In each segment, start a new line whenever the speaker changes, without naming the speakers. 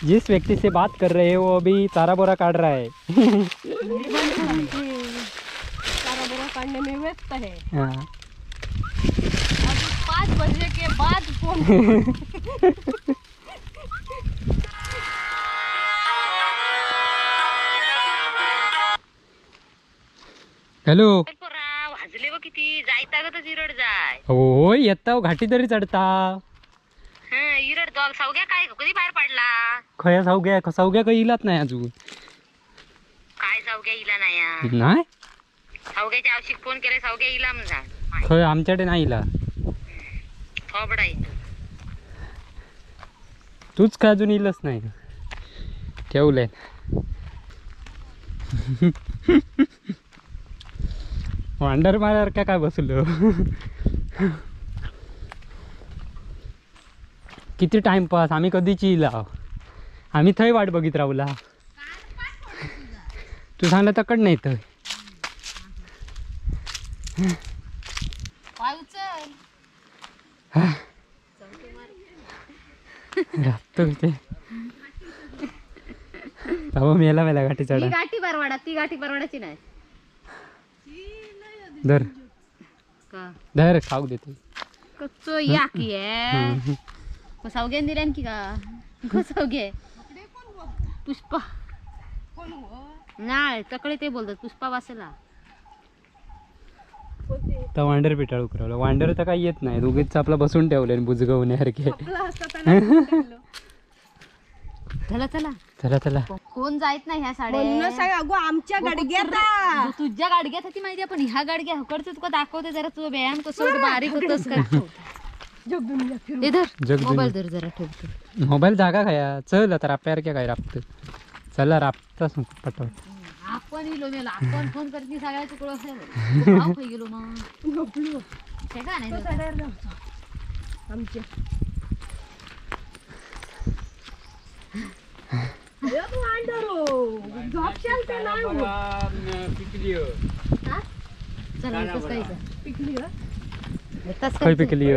जिस व्यक्ति से बात कर रहे हैं वो अभी चारा बोरा काट रहा है।
चारा बोरा काटने में व्यस्त है।
हाँ।
अभी 5 बजे के बाद फोन।
हॅलो
वाजले व किती जायता ग तर इरड जाय
हो येता घाटी तरी चढता
इरड दॉग सावग्या काय कधी बाहेर पडला
खया सावग्या काही इलाच नाही अजून
काय सावग्या इला नाही
नाही
सावग्याच्या आवश्यक फोन केले सावग्या इला म्हणा
खय आमच्याकडे नाही इला
थोबडा
तूच काय अजून इलच नाही ठेवलंय वांडर मारार काय बसलो किती टाइमपास आम्ही कधीची इला आम्ही थंय वाट बघित राहुला तू सांगला तकड नाही तर मेला मेला घाटी चढा
गाठी परवाडा ती गाठी परवाडाची नाही
धर
का
धर खाऊ देते
कच्चो या की आहे सावग्यान दिल्यान की का सावगे पुष्पा नाही तकडे ते बोलतात पुष्पा वाचला
तर वांडर पिटाळू करावलं वांडर तर काही येत नाही दोघेच आपला बसून ठेवले बुजगवण्यासारखे
चला चला
चला चला
कोण जायत नाही ह्या साड्या
अगो आमच्या गाडग्यात
तुझ्या गाडग्यात होती माहिती पण ह्या गाडग्या हकडचं तुका दाखवते जरा तू व्यायाम कसं बारीक होतस का ते धर मोबाईल धर जरा ठेवतो
मोबाईल जागा खाया चल आता राप्यासारख्या काय राबत चला राबताच पटव
आपण इलो मेला आपण फोन करते सगळ्या तुकडं असेल भाव खाई गेलो मग ते का नाही
आमच्या
खय पिकली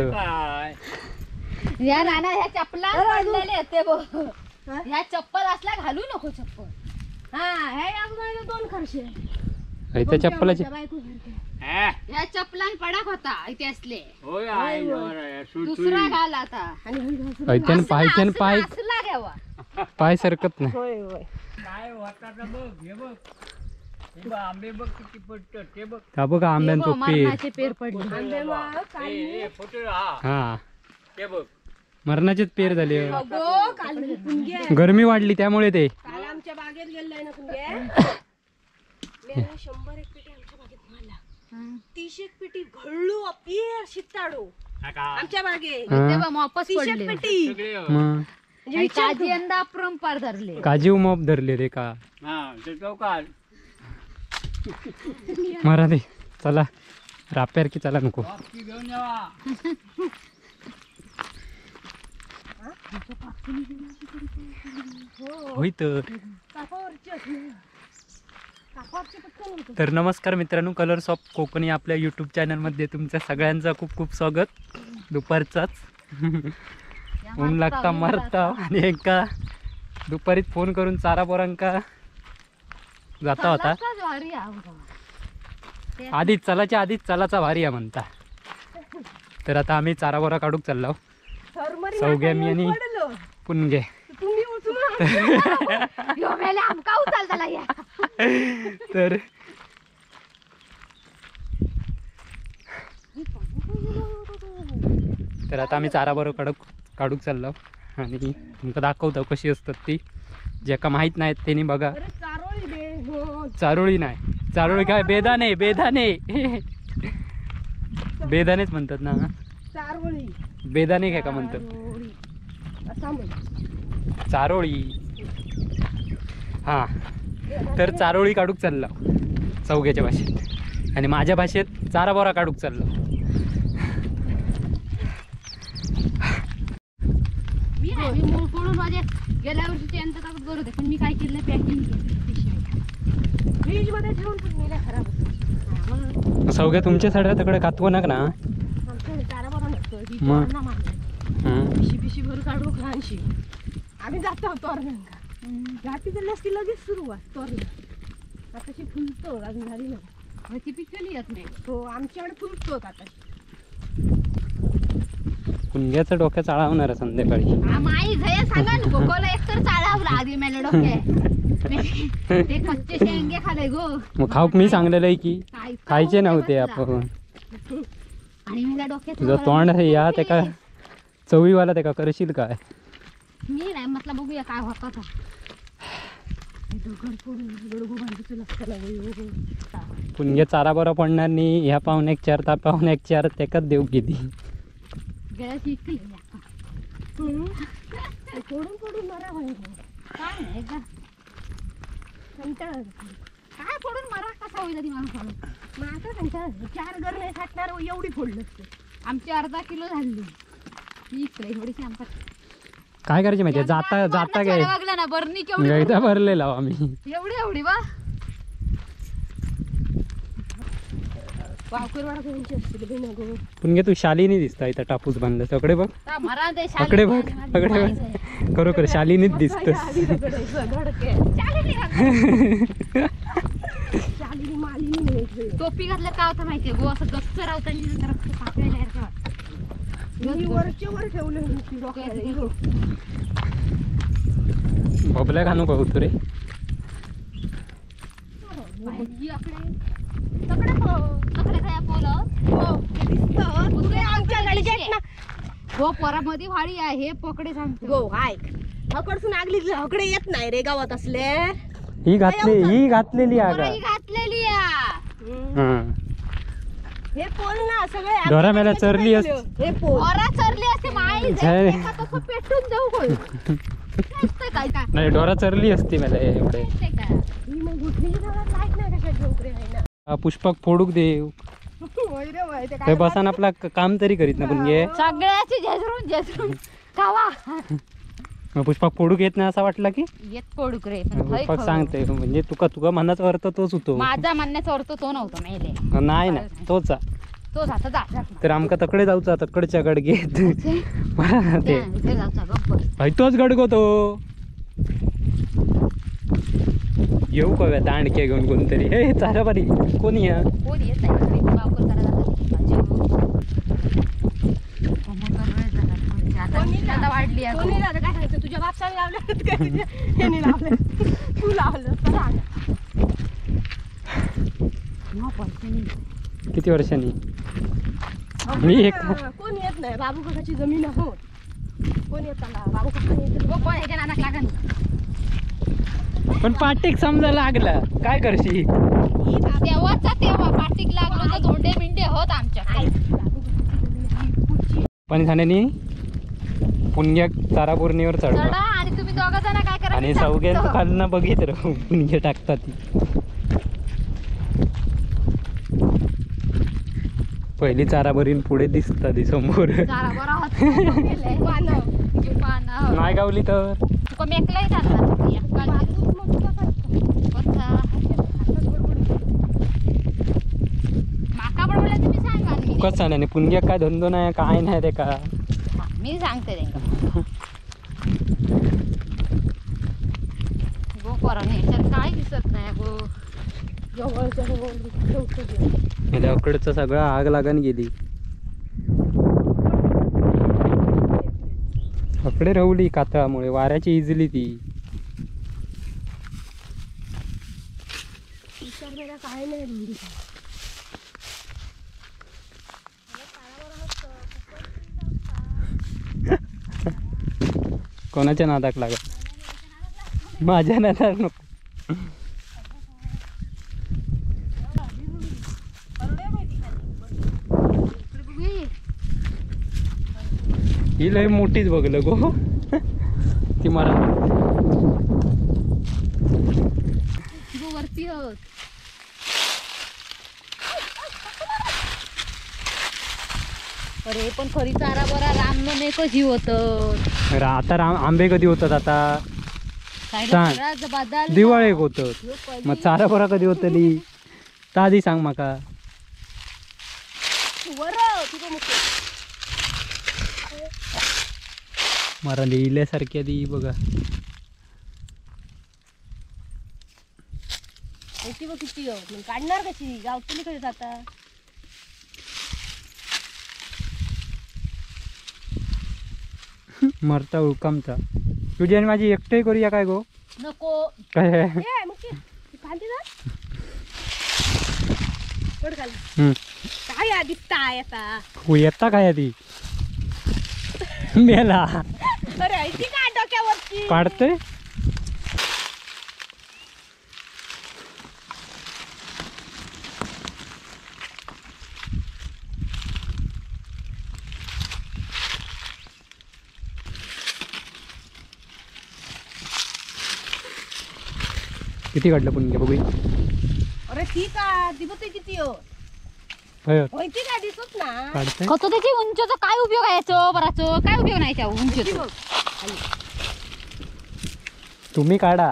या नाना ह्या चप्पला पडलेले ते बघ ह्या चप्पल असला घालू नको चप्पल
हा हे अगोदर 2 खर्चे
त्या चप्पलाची
या चप्पलान पडाक होता इथे असले दुसरा घाल आता
ऐत्यान पायथ्यान पाय
असला घ्यावा
पाय सरकत नाही
होय होय
आंबे बघ किती पडत ते बघ
का बघा आंब्यान तो
मरणाचे पेर पडले
आंबे मग काढले.
फोटो हा
हा
ते बघ
मरणाचेच पेर झाले
अगो काल कुंगे
गरमी वाढली त्यामुळे ते
काल आमच्या बागेत गेलाय ना कुंगे मी 100 एक पेटी आमच्या बागेत मारला 30 एक पेटी घळलो अपियर शिताडो आमच्या बागेत
तेव्हा वापस
30 एक
पडले
पेटी
सगळे
मग
आणि काजी यंदा अपरंपार धरले
काजीव मॉप धरले रे का
हा ते चौकात
मरा दे चला राप्यार की चला नको
बाकी घेऊन यावा
होय तर नमस्कार मित्रांनो कलर्स ऑफ कोकणी आपल्या यूट्यूब चॅनलमध्ये तुमच्या सगळ्यांचं खूप खूप स्वागत दुपारचाच ऊन लागता मारता आणि एका दुपारीत फोन करून चारा पोरांका जाता होता आधीच चलाच्या आधीच चलाचा भारी आहे म्हणता तर आता आम्ही चारा बोरा काढूक चाललो सौग्या मी आणि पुनगे तर तर आता आम्ही चारा बोरा काढूक चाललो आणि तुमका दाखवतो कशी असतात ती ज्याका माहित नाहीत त्यांनी बघा चारोळी नाही चारोळी काय बेदाणे बेदाणे बेदाणेच म्हणतात ना बेदाणे काय का म्हणतात चारोळी हा तर चारोळी काढूक चालला चौघ्याच्या भाषेत आणि माझ्या भाषेत चारा बोरा काढूक चाललो
मी मूळ फोडून माझे गेल्या वर्षीचे यंत्र टाकत बरं होते पण मी काय केलं पॅकिंग
फ्रीज मध्ये ठेवून पण गेल्या खराब
सौग्या तुमच्या साड्या तिकडे कातवं ना
चारा बरा नसतो ही
मग.
पोरांना मारलं. पिशी पिशी भर काढू खानशी आम्ही जातो तोरणांका रात्री तर नसती लगेच सुरुवात तोरणा आताशी फुलतो अजून झाली ना
ती पिकली येत नाही.
हो आमच्याकडे फुलतो आता
पुणग्याचं डोक्या चाळवणार आहे संध्याकाळी.
माई झया सांगा ना गोकोला एक तर चाळावला आधी मेले डोके ते कच्चे शेंगे खाले गो.
मग खाऊक मी सांगलेलं आहे की खायचे नव्हते आपण.
आणि मला डोक्यात
तुझं तोंड आहे या त्याका चवीवाला त्याका करशील काय.
मी नाही म्हटलं बघूया काय होता तो.
पुणगे चारा बरा पडणार नाही ह्या पाहुणे एक चार त्या पाहुणे एक चार त्याकाच देऊ किती.
गळ्यात शिकली
फोडून मरा होईल
काय नाही का
कंटाळा
काय फोडून मरा कसा होईल ती माणूस फोडून.
मग आता कंटाळा 4 घर नाही खाटणार एवढी फोडलं असते.
आमची अर्धा किलो झाली ती इकडे थोडीशी आमच्या
काय करायचे माहिती जाता काय
बघला ना बरणी केवढी
एकदा भरलेला आम्ही.
एवढी वा
वावकरवाडा कोणाची असतील बे नको.
पुणगे तू शालिनी दिसता इथं टापूस बांधलं सगळे बघ
मरा दे
अकडे बघ अकडे बघ खरोखर शालिनीच दिसत.
टोपी घातलं काय होतं माहितीये गो असं गच्च रावतांची
वरच्या वर ठेवलं होती डोक्यात.
बबल्या घालू बघतो रे.
हो पोरामध्ये वाडी आहे हे पकडे सांगतो.
गो ऐक हकडसून आगली हकडे येत नाही रे गावात असले.
ही घातलेली आगा
घातलेली
हे पोल ना सगळे
ढोरा मेला चरली असते.
हे पोल
पोरा चरली असते माई
झे.
तसं पेटून जाऊ कोण काय काय
नाही ढोरा चरली असती मला एवढे.
ही मग गुठलीच्या गावात लाईट नाही कशा ठोकरे आहे ना.
पुष्पक फोडूक दे
होय रे होय ते
ते बसान आपला काम तरी करीत ना पुणगे.
सगळ्याची झेजरून खावा
मग पुष्पक फोडूक येत नाही असा वाटला की
येत पडूक रे पण खय
पुष्पक
खवं.
सांगते म्हणजे तुका मनाचा अर्थ तोच होतो.
माझा म्हणण्याचा अर्थ तो नव्हता मेले
नाही ना तोच
तो जाता जाता
तर आमका तकडे जाऊचा तकडच्या गडगेत ते
इथे जाऊचा गप्पर
तोच गडगो तो येऊ कव्या दांडके घेऊन कोणतरी हे चारा बारी कोणी या
कोण येत आहे वापर करायला आता वाढली आहे.
कोणी लावलं काय सांगायचं तुझ्या बापसाने लावले काय तुझ्या ह्याने लावले तू लावलं तर सांग.
किती वर्षांनी मी एक
कोण येत नाही बाबू काकाची जमीन हो कोण येताना बाबू काका येत
कोण ह्याच्या नादात लागा ना.
पण पाटीक समजा लागला काय करशी.
तेव्हाचा तेव्हा पाटीक लागलो तर धोंडे बिंडे होत आमच्या
पण झाल्यानी पुणग्या चारा पूर्णीवर चढवा
चढा आणि तुम्ही दोघा जण काय करा
आणि चौघ्यांचं खालनं बघित राहू पुणगे टाकतात ती. पहिली चारा भरीन पुढे दिसतात ती समोर
चारा बरा होत पानं
नाही गावली तर
तुका मेकलाय चालला माका पण बोला तुम्ही सांगा आणि मी
कसं नाही पुणग्या काय धंदो नाही काय नाही ते का
मी सांगते त्यांना गो पोराने ह्याच्यात काय दिसत नाही गो
जवळच्या
अकडचं सगळं आग लागून गेली. अकडे रवली कातळामुळे वाऱ्याची इजली ती.
काय नाही
कोणाच्या नादाक लागत माझ्या नादाक नको. ही लय मोठीच बघलं गो ती मला
गो वरती होत अरे पण खरी चारा बरा राम नाही कशी होत
आता आंबे कधी होतात आता सांग.
बदल
दिवाळी होत मग चारा बरा कधी होतली ताजी सांग माका. मला लिहिल्यासारख्या ती बघा.
याची बघ किती मग काढणार कशी गावतली कधी जाता.
मरता हुकामचा. तुझी आणि माझी एकटे करूया काय गो?
नको.
काय
ए मग ती खाली ना पड खाली. काय या दिसताय आता.
येता काय ती मेला
अरे ऐकी का डोक्यावरची
काढते. किती काढलं पण घे बघू.
अरे ती का ती बघ किती होती का दिसत ना.
काढते.
खतो त्याची उंचीचा काय उपयोग आहे याचं बराचं काय उपयोग नाही त्या उंचीचा.
तुम्ही काढा.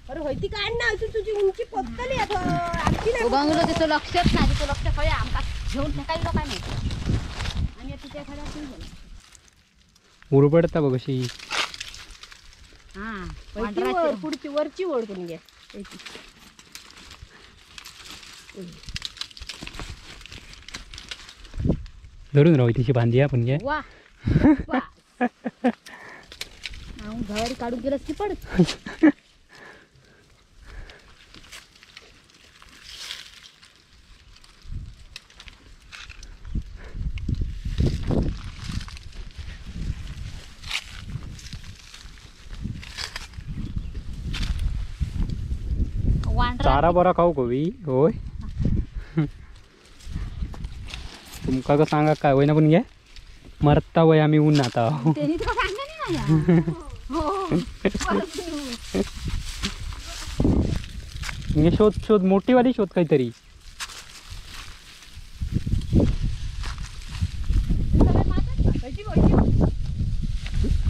अरे होती काढ ना तुझी उंची पोचली आमची नाही.
बंगलो तिचं लक्षच नाही तिचं लक्ष कळे आमका घेऊन काही लोक नाही आणि तिच्या खाली
उरबडता बघ अशी.
हा
पुढची वरची ओढ करून घ्या.
धरून राहू तिची बांधी आपण घ्या.
वा घरी काढून गेलं की पड.
चारा बरा खाऊ कवी होय. तुमका का सांगा काय होय ना पण घ्या. मरता वय आम्ही ऊन आता.
त्यांनी तुला सांगा नाही
म्हणजे शोध शोध मोठीवाली शोध काहीतरी.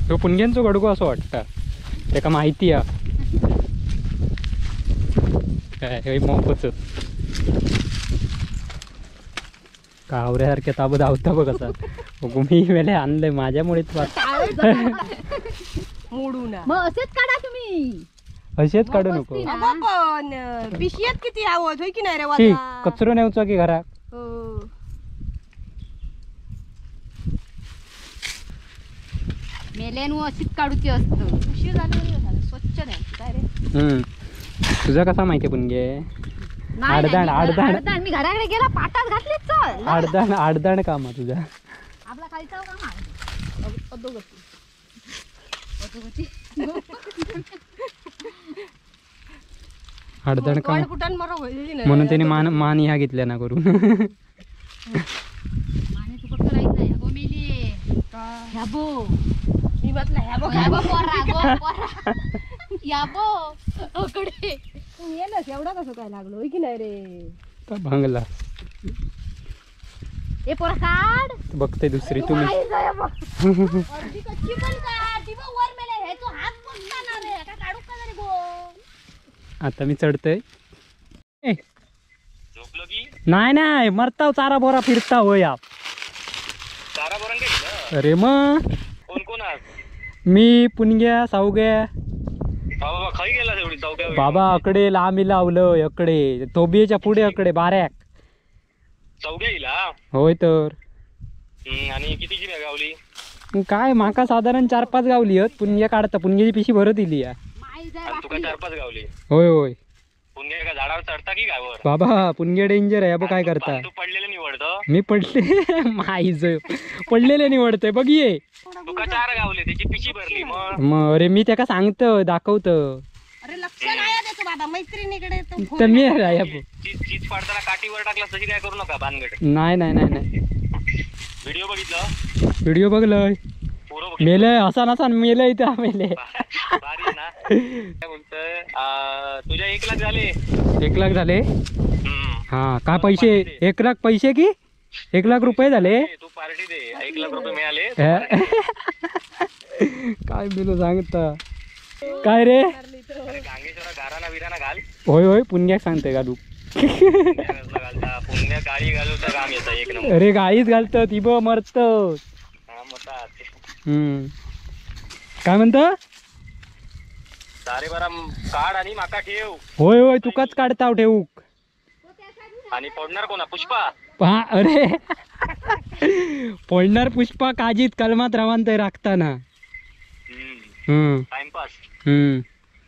तो पुणग्यांचो गडगो असं वाटतं. त्याका माहिती आहे काय मोफच कावऱ्यासारख्या ताबं धावता बघ कसा. मी वेळे आणलंय माझ्यामुळे
मोडून
मग असेच काढा तुम्ही.
असेच काढू नको.
पण पिशयात किती आवाज होय की नाही रे
शी,
वाजा.
कचरो नेवचा की घरात.
हो.
मेल्यान अशीच काढूची असतं.
उशीर झाला स्वच्छ नाही काय रे.
तुझा कसा माहिती पण घे.
नाही,
आडदाण,
नाही,
आडदाण.
आडदाण. मी घराकडे गेला पाटात घातले चल
आडदाण आडदाण काम आहे तुझा.
आपला खायचा काम आहे.
अधोगती.
आडदाण काम
कुठं मरो होईल नाही.
म्हणून त्याने मान ह्या घेतल्या ना करून.
माने तू फक्त लाईत नाही गो मेली ह्या बो
मी म्हटलं ह्या बघ
ह्या बो पोरा गो पोरा या बो अकडे
येलच एवढा कसं काय लागलो होय की नाही रे.
का भांगला
ए पोरा काढ
बघते दुसरी तुम्ही.
अर्धी कच्ची पण का ती बघ वर मेले हे तू हात बोलता ना रे का काढू का रे गो.
आता मी चढतोय. नाही नाही मरताव चारा बोरा फिरता हो या. अरे मग
कोण कोण आज
मी पुणग्या सावग्या
बाबा खाई गेला एवढी चौक्या
बाबा अकडे लांबी लावलं अकडे तोबियेच्या पुढे अकडे बाऱ्याक.
चौक्या येईला
होय तर
आणि कितीची बॅग गावली.
काय माका साधारण 4-5 गावली आहेत. पुणग्या काढता पुणग्याची पिशी भरत इली या.
तुका 4-5 गावली.
होय होय
पुण्य एका झाडावर चढता की गावर
बाबा पुणग्या डेंजर आहे. बघ काय करता.
तू पडलेलं निवडतं.
मी पडले माईज पडलेले निवडतोय बघ ये.
तुका 4 गावले त्याची पिशी भरली मग.
मग अरे मी त्याका सांगतो दाखवतो.
अरे लक्ष नाही देतो बाबा मैत्रिणीकडे तो
तर मी राया
चीज पाडताना काठीवर टाकला तशी काय करू नका भानगड.
नाही नाही नाही नाही
व्हिडिओ बघितलं
व्हिडिओ बघलोय.
पोरं बघितलं
मेलय असा नसा मेलय इथं मेले.
भारी आहे ना. काय बोलतोय तुझ्या 1 लाख झाले.
1 लाख झाले.
हम्म.
हा काय पैसे 1 लाख पैसे की 1 लाख रुपये झाले.
तू पार्टी दे. 1 लाख रुपये मिळाले.
काय बिलो सांगता काय रे.
अरे गांगेश्वरा घराना विराना घाल.
होय होय पुण्या सांगते घालू.
घालता पुण्य काळी घालू तर काम येतं 1 नंबर.
अरे गाईच घालत ती ब मरत.
हा, मोठा
काय म्हणतो?
सारे बरा काढ आणि माका ठेव.
होय होय तुकाच काढताव ठेवूक.
आणि फोडणार कोणा? पुष्पा.
पहा अरे पडणार पुष्पा काजीत कलमात रवान ते राखताना.
टाइमपास.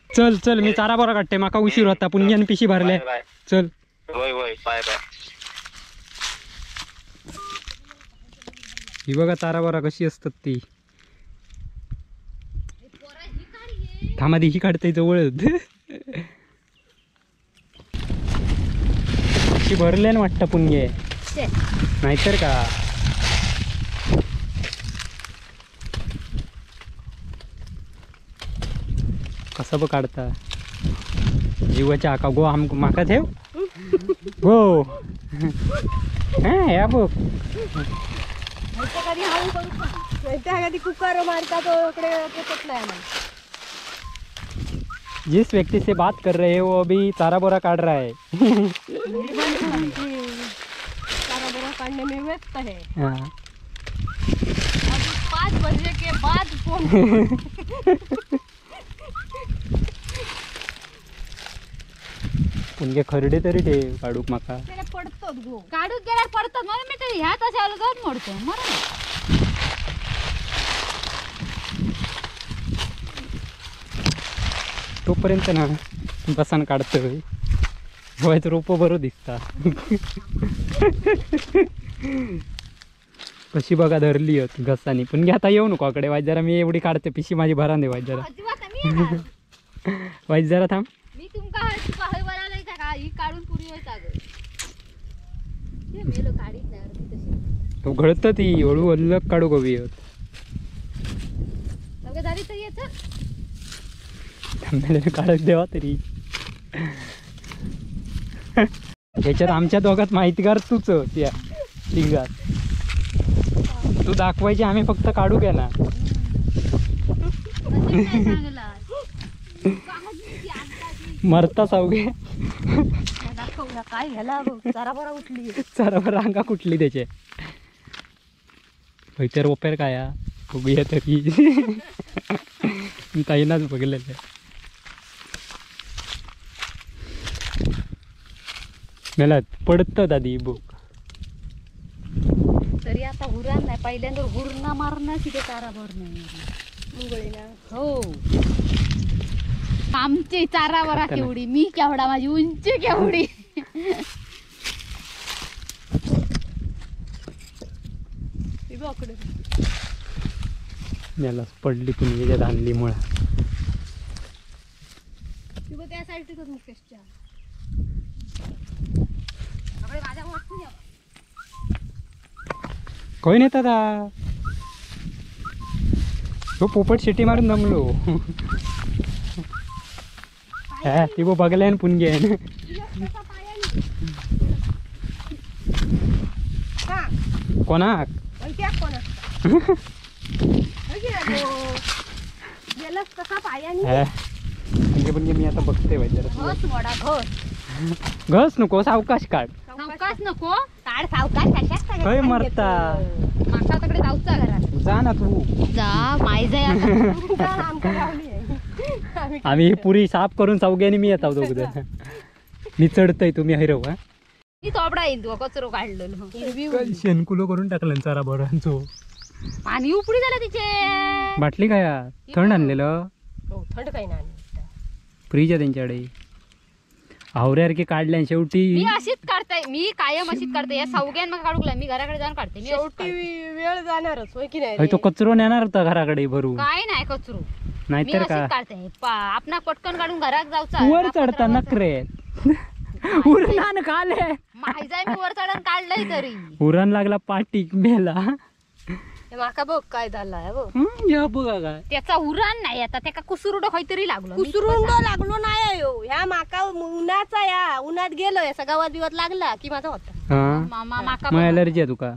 चल चल मी चारा बरा काढते माका उशीर होता पुण्यान पिशी भरले.
बाय.
चल
होय होय बाय बाय.
ही बघा चारा बरा कशी असतात ती. थांबादी ही काढते जवळच. पिशी भरले ना वाटतं पुण्य नाहीतर का. कसं बघ काढता जीवाच्या आका गो आम माका ठेव गो. हा या बघ
कधी हळू करू कधी कुकर मारता तो इकडे पोचलाय आम्हाला.
जिस व्यक्ति से बात कर रहे हैं वो अभी तारा बोरा काट रहा है.
सारा बड़ा काटने में व्यस्त है.
हाँ.
5 बजे के बाद फोन.
पुणगे खरडे तरी ठेव काढूक माका.
त्याला पडतोच गो.
काढून गेल्यावर पडतात म्हणून मी ते ह्या तशा आलो जाऊन मोडतो मरण.
तोपर्यंत ना बसान काढतोय. व्हायचं रोप बरं दिसता. कशी बघा धरली होत घसानी. पण आता येऊ नको आकडे वाईट जरा मी एवढी काढते पिशी माझी भरा दे वाईट जरा.
अजिबात मी येणार.
वाईट जरा थांब.
मी तुमका हय बरायला येता का ही काढून पुरी होता ग. ते मेलो काढीत नाही अर्धी तशी.
तो घडत ती हळू अल्लग काढू गवी होत.
सगळं झाली तर येत.
काढत देवा तरी. ह्याच्यात आमच्या दोघात माहितीगार तूच त्या तिघात. तू दाखवायची आम्ही फक्त काढू घ्या ना. मरता सावगे.
दाखवूया काय ह्याला जरा बरा उठली.
चारा रांगा कुठली त्याचे. पैसे रोपेर काय बघूया तरी. मी ताईनाच बघलेलं. मला पडतं दादी बुक.
तरी आता हुरान नाही पहिल्यांदा हुरणा मारणं तिथे चारा भरणं.
मुंगळीला
हो आमची चारा बरा केवढी. मी केवढा माझी उंची केवढी.
मला पडली पुण्याच्या धानलीमुळे.
त्या साईडच मुकेशच्या
माझ्या वस्तू द्या.
कोण येतात तो पोपट शेटी मारून दमलो. हा ती बो बघले पुणगे. कोणाक
गेलास कसा पायाने.
पुणगे मी आता बघते
घस मोडा घस.
घस नको सावकाश काढ.
सावकाश नको
काढ सावकाश कशात
खय मरता.
मागच्या तिकडे जाऊचा घरात.
जा ना तू.
जा माय जाय आता.
आम्ही ही पुरी साफ करून सावग्याने मी येत दोघ. मी चढतय तुम्ही हैरव.
मी तोबडा येईन तू कचरो काढलेलो.
शेणकुलो करून टाकलं चारा बरांचो.
पाणी उपडी झालं तिचे.
बाटली काय थंड आणलेलं.
थंड काही नाही.
फ्रीज आहे त्यांच्याकडे. आवऱ्यासारखी काढल्या शेवटी.
मी अशीच काढते. मी कायम अशीच काढते. या सावग्यान मग काढूला मी घराकडे जाऊन काढते. मी
शेवटी वेळ जाणारच होय की
होय,
नाही.
तो कचरो नेणार होता घराकडे भरू.
काय नाही कचरो. मी
नाहीतर का
अशीच काढते. आपणा पटकन काढून घरात जाऊचा.
वर चढता नखरे. उरणान खाले.
माहिती मी वर चढून काढलंय तरी.
उरण लागला पाटी मेला.
माका बघ काय झालाय
या बघा काय
त्याचा उराण नाही आता त्याका कुसुरुड काहीतरी लागलो.
कुसरुंड लागलो नाही हो. ह्या माका उन्हाचा या उन्हात गेलोय असा गावात बिवात लागला की माझा होता.
हा
मामा माका
मग अलर्जी आहे तुका.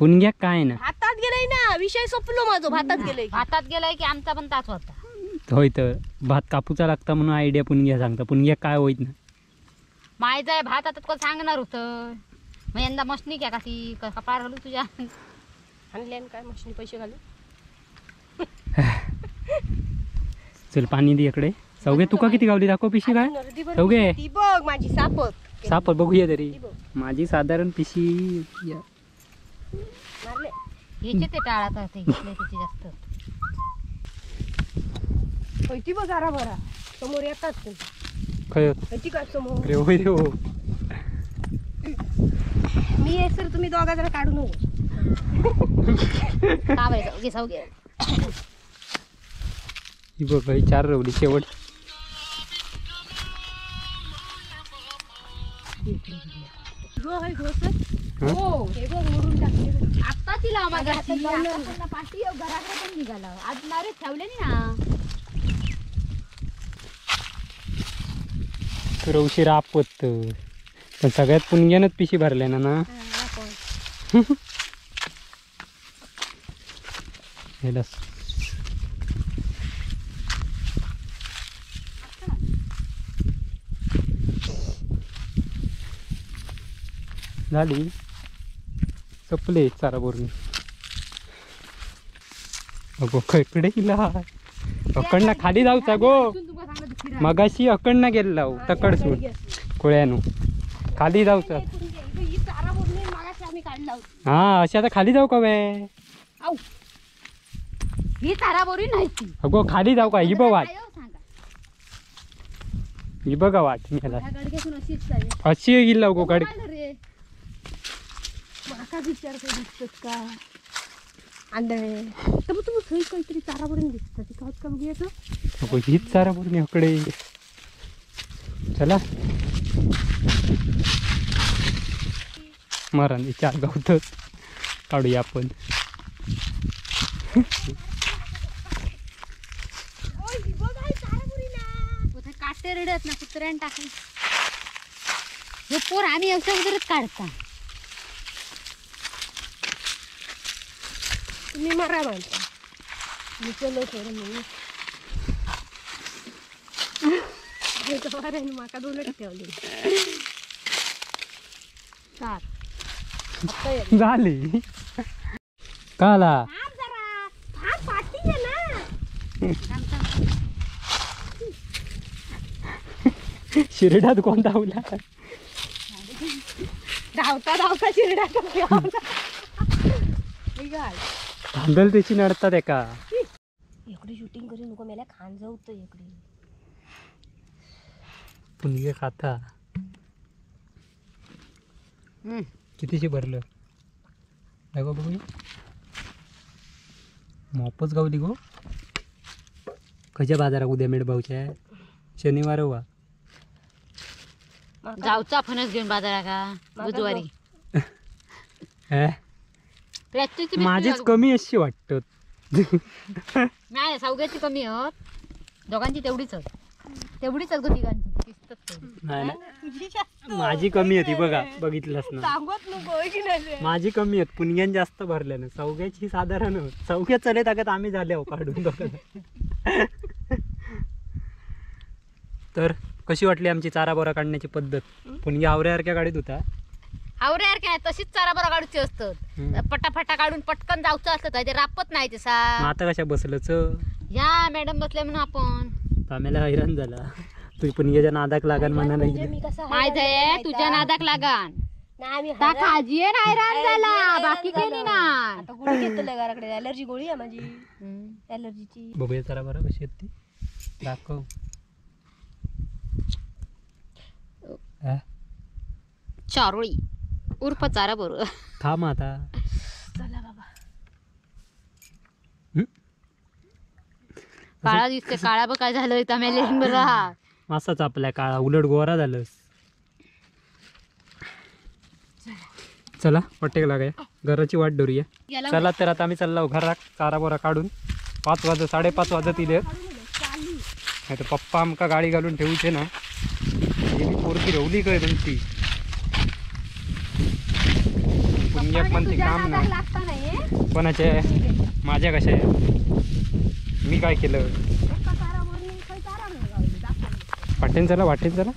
पुणग्या काय ना
हातात गेलाय ना. विषय संपलो माझो. भातात गेलाय
हातात गेलाय की आमचा पण ताच होता.
होय तर भात कापूचा लागता म्हणून आयडिया पुणग्या सांगता. पुणग्या काय होईत ना.
माय जाय भात आता तुला सांगणार होतं. मग यंदा मशनी घ्या का ती कपार घालू तुझ्या.
आणले आणि काय मशीन पैसे घालू.
चल पाणी दे इकडे. सौगे तुका किती गावली दाखव पिशी काय.
नर्दी बरं
सौगे
ती बघ माझी सापत
सापड बघूया तरी.
ती बघ
माझी साधारण पिशी
मारले.
ह्याचे ते टाळात ते घेतले त्याचे जास्त.
होय ती बघ जरा बरा समोर येतात ते.
खय
होय ती काय समोर.
रे होय रे हो.
मी आहे सर तुम्ही दोघा जरा काढू नको.
का बरं जाऊ घे जाऊ घे.
ही बघ ही 4 रवली शेवट.
गो हाय गो सर.
हं?
हो हे बघ ओढून टाकले.
आता तिला माझ्या
हातात लावून लावून.
पाठी घराकडे पण निघाला. आज नारे ठेवले नाही ना.
तर उशिरा आपत पण सगळ्यात पुणग्यानच पिशी भरल्या ना. हेला झाली सपले चारा बोरणी. अगो इकडे गेला. अकडनं खाली जाऊचा गो. मगाशी अकडनं गेला तकडसून कोळ्यानो खाली जाऊचा.
ही चारा बोलणे मागाशी आम्ही काढला होता.
हा अशी आता खाली जाऊ का वे.
आऊ ही तारा बोरी नाही ती.
अगो खाली जाऊ का. ही बघ वाट.
काय हो सांगा.
ही बघा वाट मी
ह्या गाडग्यातून अशीच चालेल.
अशी गेला गो गाडी.
मोबाईल रे.
माका विचार काही दिसत का आंधळे तर मग तुम्ही सही काहीतरी चारा बोलून दिसतात ती काच का बघूयाचं.
अगो हीच चारा बोरणी अकडे. चला मरण 4 गावतच काढूया आपण.
उथे काटे रडत ना कुत्र्यान टाकून. हे पोर आम्ही अवसरच काढता.
तुम्ही मारा म्हणता मी चलो सोडून मी माका 2 ठेवले. 4
झाली काला शिरड्यात कोण धावला.
धावता धावता चिरडा
धांदल त्याची नडतात एका.
इकडे शूटिंग करू नको मला खान जाऊ तर इकडे
पुणगे खाता. कितीशी भरलं बघू बघू. मोपच गावली गो. खच्या बाजारात उद्या मेडभाऊच्या शनिवार वा.
जाऊचा फणस घेऊन बाजारा का बुधवारी. प्लॅस्टिकची
माझीच कमी अशी वाटत.
नाही सौग्याची कमी होत. दोघांची तेवढीच तेवढीच गो तिघांची.
नाही ना माझी कमी होती बघा बघितलंच ना.
सांगत नको की नाही.
माझी कमी आहेत पुणग्यान जास्त भरल्यानं. सौग्याची साधारण चौघ्या चले टाकत आम्ही झाले हो काढून दोघं. तर कशी वाटली आमची चारा बोरा काढण्याची पद्धत. पुणग्या आवऱ्यासारख्या गाडीत होता.
आवरे यार काय तशीच चारा बरा काढूची असतात. पटाफटा काढून पटकन जाऊचं असतं ते रापत नाही ते सा.
मग आता कशा बसलंच
ह्या मॅडम बसल्या म्हणून आपण
आम्हाला हैराण झाला. तू पुणग्याच्या नादाक लागाल म्हणाला.
मी कसं
माहित आहे तुझ्या नादाक लागान.
नाही आम्ही
ता खाजी हैराण झाला बाकी काही नाही.
आता गोळी घेतलं घराकडे. ॲलर्जी गोळी आहे माझी ॲलर्जीची.
बघूया चारा बरं कशी आहेत ती दाखव.
चारोळी उर्फ चारा बरोबर.
खा मग आता.
चला बाबा
काळा दिसते. काळा बघ काय झालं तमेलेन बरं.
असाच आपल्या काळा उलट गोरा झालंस. चला पटेक लागाय घराची वाट धरूया. चला तर आता आम्ही चाललो घरात चारा बोरा काढून. 5 वाजत 5:30 वाजत इले. नाही तर पप्पा आमका गाडी घालून ठेवूचे ना. गेली पोरकी रवली काय म्हणती. पुण्याक म्हणते काम नाही. कोणाचे माझ्या कशा आहे. मी काय केलं. वाटेन चला वाटेन चला.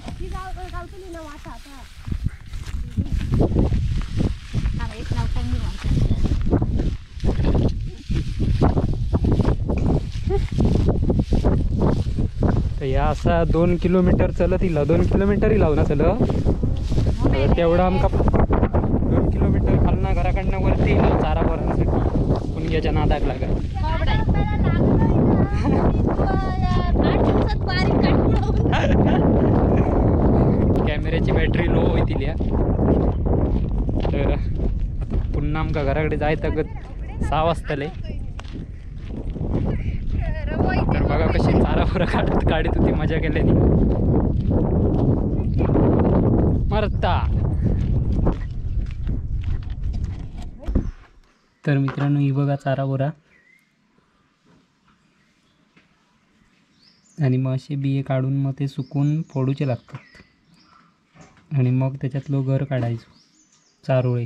या असा 2 किलोमीटर चलत इला 2 किलोमीटरही लावना चल तेवढा आमका 2 किलोमीटर खालना घराकडनं वरती येईल चारा पोरांसाठी पुणग्याच्या नादाक लागा. कॅमेऱ्याची बॅटरी लो होईल या तर आता पुन्हा आमका घराकडे जायचं 6 वाजताले. तर बघा कशी चारा पोरं काढत होती मजा केल्याने मरता. तर मित्रांनो ही बघा चारा बोरा आणि मग असे बिये काढून मग ते सुकून फोडूचे लागतात आणि मग त्याच्यातलं घर काढायचं चारोळे.